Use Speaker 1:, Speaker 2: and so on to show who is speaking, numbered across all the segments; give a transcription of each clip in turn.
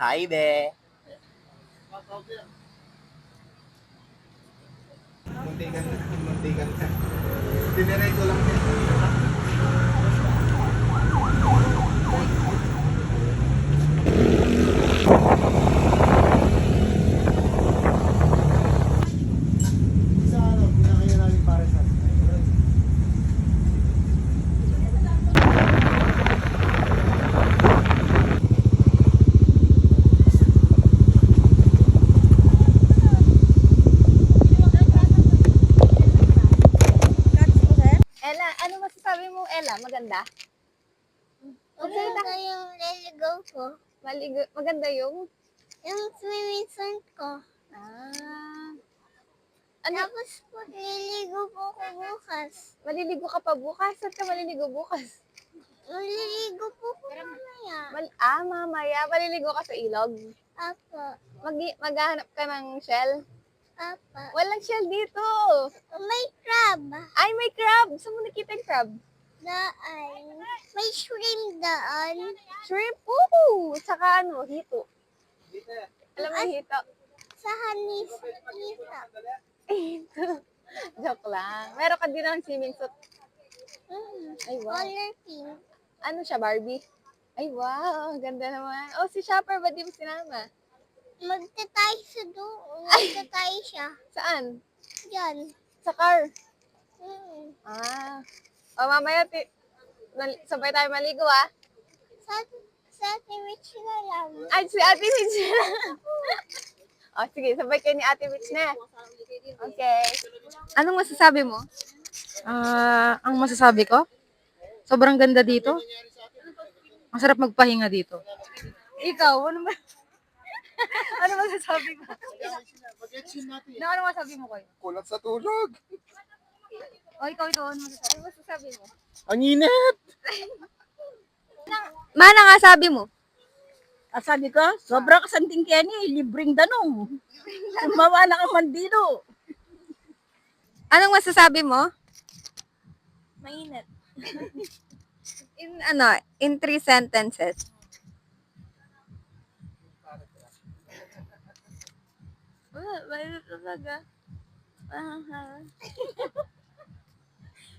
Speaker 1: Hi there.
Speaker 2: Muntikan na, muntikan na. Diniretso lang yan. Sa ano, pinakaya namin para sa
Speaker 3: Ella, ano masasabi mo, Ella? Maganda?
Speaker 4: Maganda yung niligaw ko.
Speaker 3: Maganda yung...
Speaker 4: Yung swimming suit ko.
Speaker 3: Ah. Ano?
Speaker 4: Tapos liligo po ko bukas.
Speaker 3: Maliligo ka pa bukas? Saan ka maliligo bukas?
Speaker 4: Maliligo po ko mamaya.
Speaker 3: Mamaya. Maliligo ka sa ilog?
Speaker 4: Apo.
Speaker 3: Maghahanap ka ng shell?
Speaker 4: Apo.
Speaker 3: Walang shell dito.
Speaker 4: May crab.
Speaker 3: Ay, may crab. Saan mo nakita yung crab?
Speaker 4: Daan. May shrimp daan.
Speaker 3: Shrimp. Oo. Saka ano, hito. Alam mo yung hito?
Speaker 4: Sa hanis. Isa.
Speaker 3: Hito. Joke lang. Meron ka din ng swimming suit. Ay, wow.
Speaker 4: Color pink.
Speaker 3: Ano siya, Barbie? Ay, wow. Ganda naman. Oh, si Shopper, ba't di mo sinama?
Speaker 4: Magtatay siya doon. Magtatay siya.
Speaker 3: Saan?
Speaker 4: Yan.
Speaker 3: Sa car.
Speaker 4: Mm.
Speaker 3: O, mamaya, sabay tayo maligo, ah.
Speaker 4: Sa Rich na lang.
Speaker 3: Ay, si Ate Mitch na. O, sige, sabay kayo ni Ate Mitch na. Okay. Anong masasabi mo?
Speaker 5: Ang masasabi ko, sobrang ganda dito. Masarap magpahinga dito.
Speaker 3: Ikaw, ano ba? Ano masasabi mo?
Speaker 5: Ano masasabi mo, Koy?
Speaker 2: kulat sa tulog.
Speaker 5: O, ikaw,
Speaker 3: Ano masasabi mo?
Speaker 2: Ang init!
Speaker 3: Mana nga sabi mo?
Speaker 5: Sabi ko, sobra kasanting Kenny, libreng danong. Tumawa na ka mandino.
Speaker 3: Anong masasabi mo?
Speaker 5: Mainit.
Speaker 3: In 3 sentences. Mainit talaga.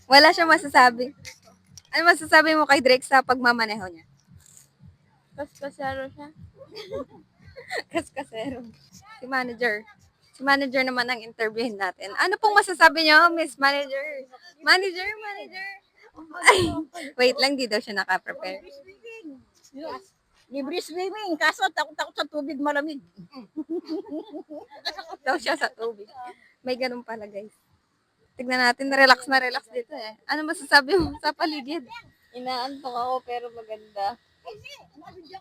Speaker 3: Wala siyang masasabi. Ano masasabi mo kay Drake sa pagmamaneho niya?
Speaker 4: Kaskasero siya.
Speaker 3: Kaskasero. Si manager. Si manager naman ang interviewin natin. Ano pong masasabi niyo, Miss Manager? Manager. Ay, wait lang, di daw siya nakaprepare.
Speaker 5: Libre swimming, kaso takot-takot sa tubig malamig.
Speaker 3: Takot daw siya sa tubig. May ganun pala, guys. Tignan natin, relax na relax dito eh. Ano masasabi mo sa paligid?
Speaker 4: Inaantok ako pero maganda.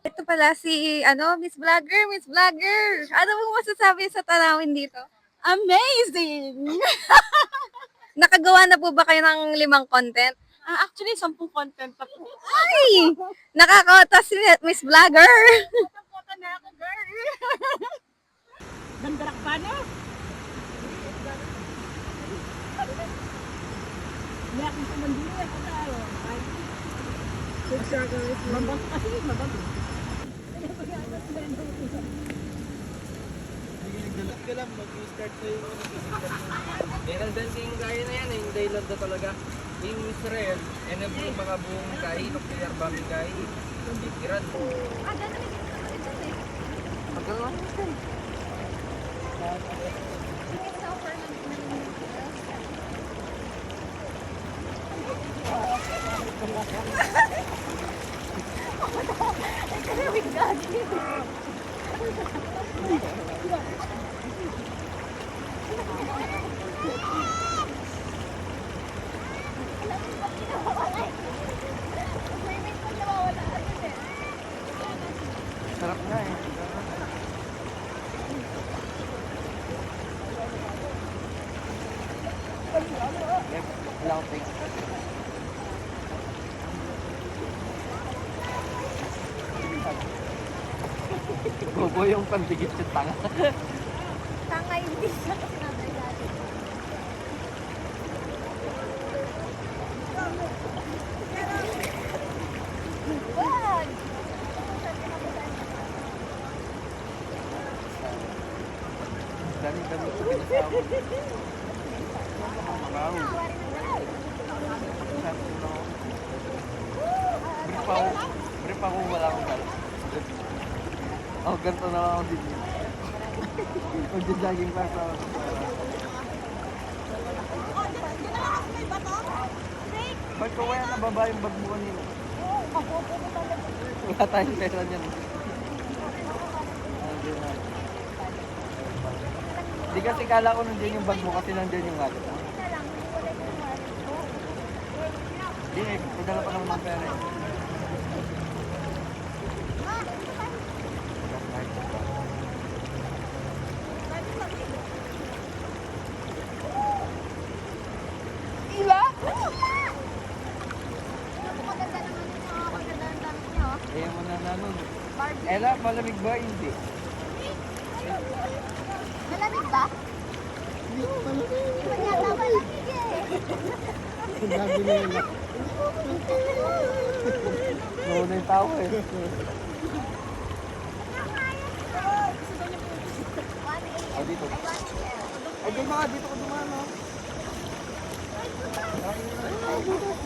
Speaker 3: Ito pala si, Miss Vlogger. Ano mo masasabi sa tanawin dito?
Speaker 5: Amazing!
Speaker 3: Nakagawa na po ba kayo ng 5 content?
Speaker 5: Actually, 10 content pa po.
Speaker 3: Ay! Nakakautos si Miss Vlogger.
Speaker 5: Punta na ako, girl. Gandarak pa na. Hindi akong pumandili ako tayo. Mabang kasi, mabang.
Speaker 2: Ka lang, mag-start sa yung
Speaker 1: Meron dancing gaya na yan, yung dialogue na talaga. In Israel, enable mga buong kahi, nuclear bombing kahi. Iran.
Speaker 2: sarap nga eh.
Speaker 1: Wala ko take. Bobo yung pandikit sa tanga.
Speaker 4: Tanga hindi siya kasi nadagdagan. Wag!
Speaker 1: damit sa pinasawa. Wow. Brief ako, wala akong dala. Oh, ganito na lang ako din. Magja-jogging pa ako. Ba't ko kaya nababa yung bag mo kanina? Wala tayong pera niyan. Di kasi kala ko nandiyan yung bag mo kasi nandiyan yung wallet mo. Di eh, padala pa naman ng pera eh. Kaya mo na nanon. Ella, malamig ba? Hindi.
Speaker 4: Malamig ba?
Speaker 2: Hindi ko malamig.
Speaker 4: Hindi yata malamig eh.
Speaker 2: Sabi nila.
Speaker 1: Oo na yung tao eh. Oh, dito. Ay, dumaan. Dito ko dumaan, no?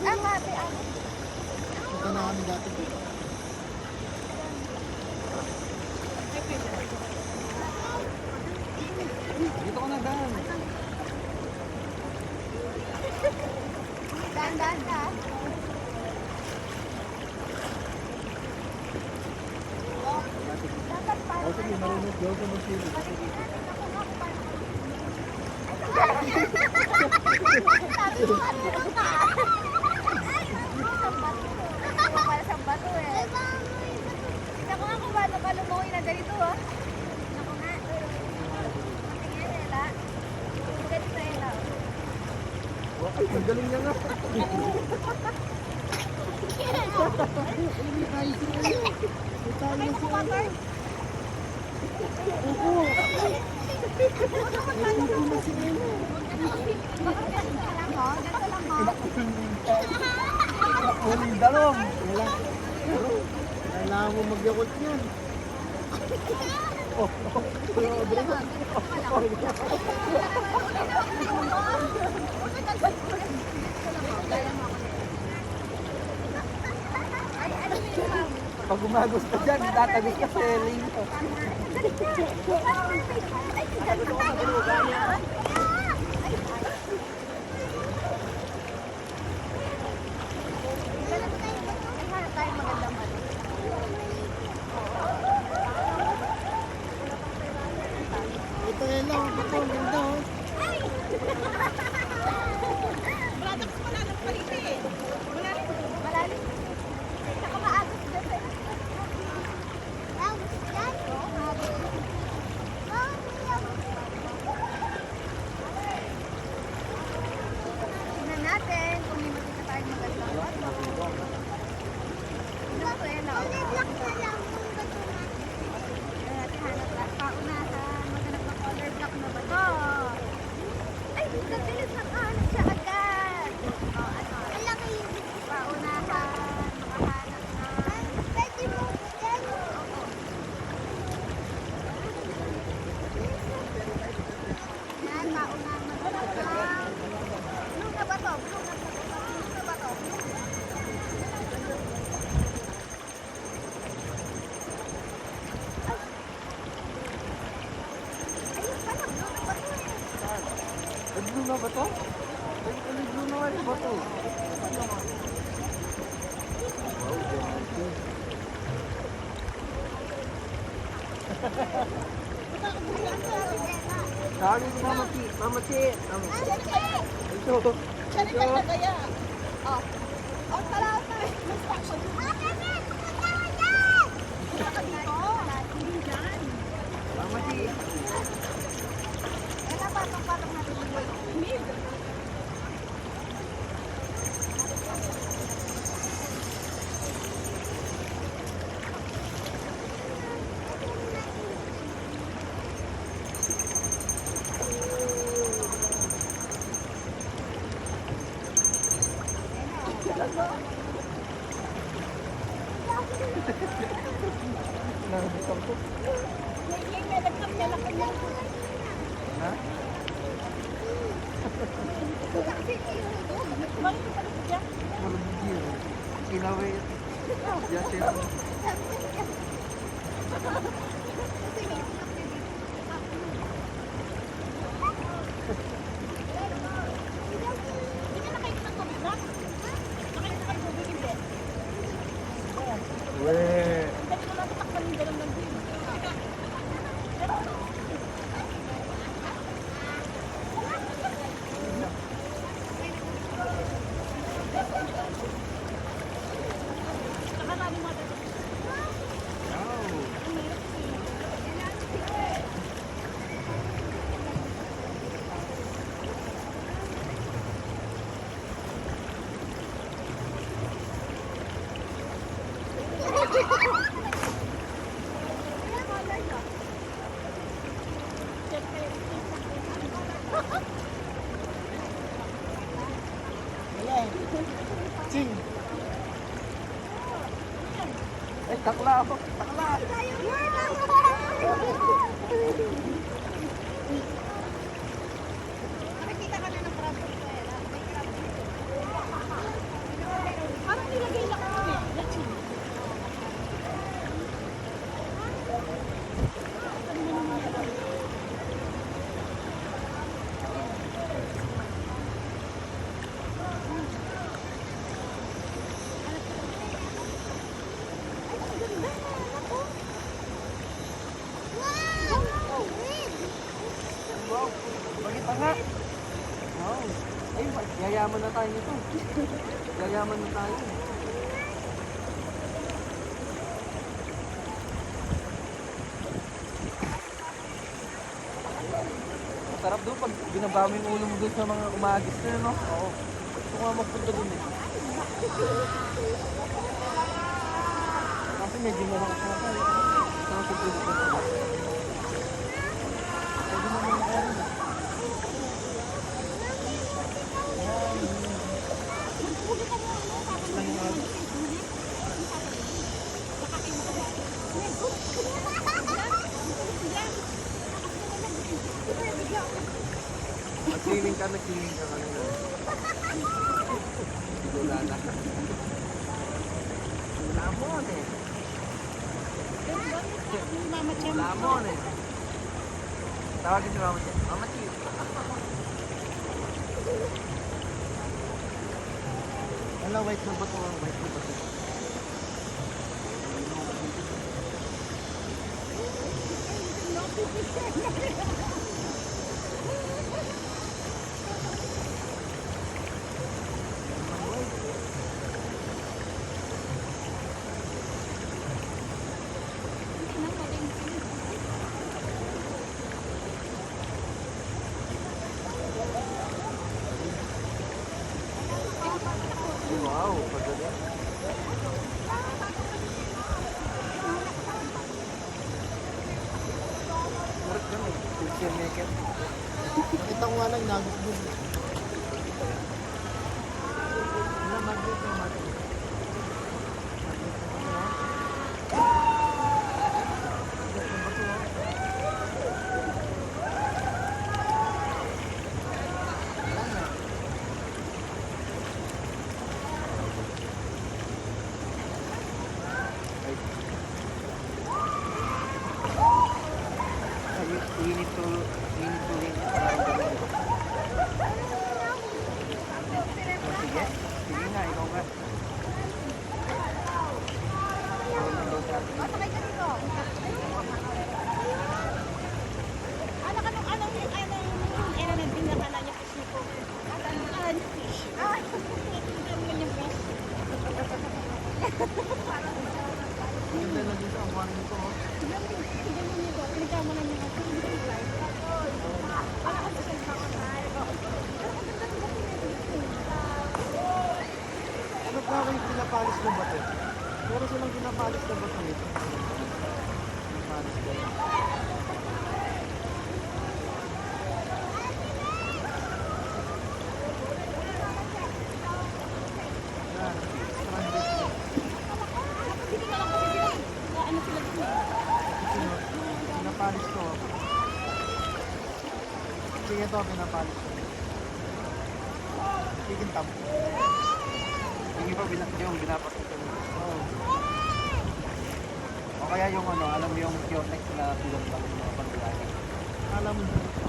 Speaker 4: Mati,
Speaker 2: Punta na kami dati.
Speaker 1: Dito ko na daan.
Speaker 4: Dahan-dahan ka. Dapat pa.
Speaker 2: O sige, marunod daw sa mag-sili.
Speaker 4: Para sa bato eh. Naku nga kung paano ka lumungoy na ganito ah. Naku nga. Matingin Ella. Ganito Ella.
Speaker 1: Ay, ang galing niya nga.
Speaker 4: May kukumator. Ganito lang ho.
Speaker 1: Huling dalong.
Speaker 2: Kailangan mo mag-yakult yan.
Speaker 4: Ay, ano yun?
Speaker 1: Pag gumagos ka dyan, tatagos ka sa eling.
Speaker 2: Ito Ella, ito ang ganda oh.
Speaker 4: Malalim. Saka maagos dyan sa Agos dyan? Oo, maagos. Tignan natin kung may makita tayong magandang bato. Tignan ko Ella. Ulilak na lang kung bato na. Kaya natin hanap lang. Paunahan. Maghanap ng color block na bato. Ay, nagbilis na kahanap siya agad. O, ano? Malaki yung paunahan. Makahanap na. Pwede mo dyan. Oo. Yan, paunahan maghanap lang. Blue na bato. Blue na bato. Blue na bato. Ayun pala, blue na bato eh.
Speaker 1: Ay, blue na ba to? Ay, blue na nga yung bato. Sabi ko, Mama Chi. Mama Chi. Ito. Ito.
Speaker 4: Oh. Oh, salamat na.
Speaker 1: Mama Chi.
Speaker 4: Ella, patong-patong natin yung boy.
Speaker 1: Nakabukang ko. Ha? Marunong yun. Kinawin. Yan siya. Weh. Ching. Takla ako. Takla.
Speaker 4: Nakikita ka na ng crab ko. Parang nilagay lang kami.
Speaker 1: Wow. Bakit nga? Wow. Ay, yayaman na tayo nito. Yayaman na tayo. Masarap doon pag binaba mo yung ulo mo doon sa mga umagis na, no? Oo. Gusto ko nga magpunta doon eh. Kasi medyo malakas na tayo. Saan ko tulog na tayo? Pwede naman na tayo. Nag-cleaning ka kanina. Wala na. Lamon eh. Lamon eh. Tawagin si Mama Che. Mama Che. Wala, white na ba ito? White na ba ito? Wow, pagdating. Murat ka na eh. Picture maker.
Speaker 2: Nakita ko nga lang, nagugbog.
Speaker 1: Wala, magnet na magnet. We need to link. Sige. Sige nga, ikaw nga.
Speaker 4: Masakay ka dito. Ano ka nung anong era na binakala niya fish ko? Fish. Ay, hindi yung fish.
Speaker 1: Ganda na dito ang warning ko.
Speaker 4: Pinagkama na niya kasi hindi ko live. Wala ka sa
Speaker 2: Ano pa ako yung pinapalis na bato? Meron silang pinapalis na bato nito. Pinapalis na yun. Yan, stranded na.
Speaker 4: Hindi ka lang kasi sila. Ano sila dun eh.
Speaker 2: Pinapalis ko. ito, pinapalis ko. Kikintab.
Speaker 1: Yung iba binapas ito.
Speaker 2: Oo.
Speaker 1: O kaya yung ano, alam mo yung Pure-Tex na bilog lang yung mga pagbilagi.
Speaker 2: Alam mo dito.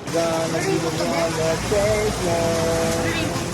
Speaker 6: Gonna be the one that saves love.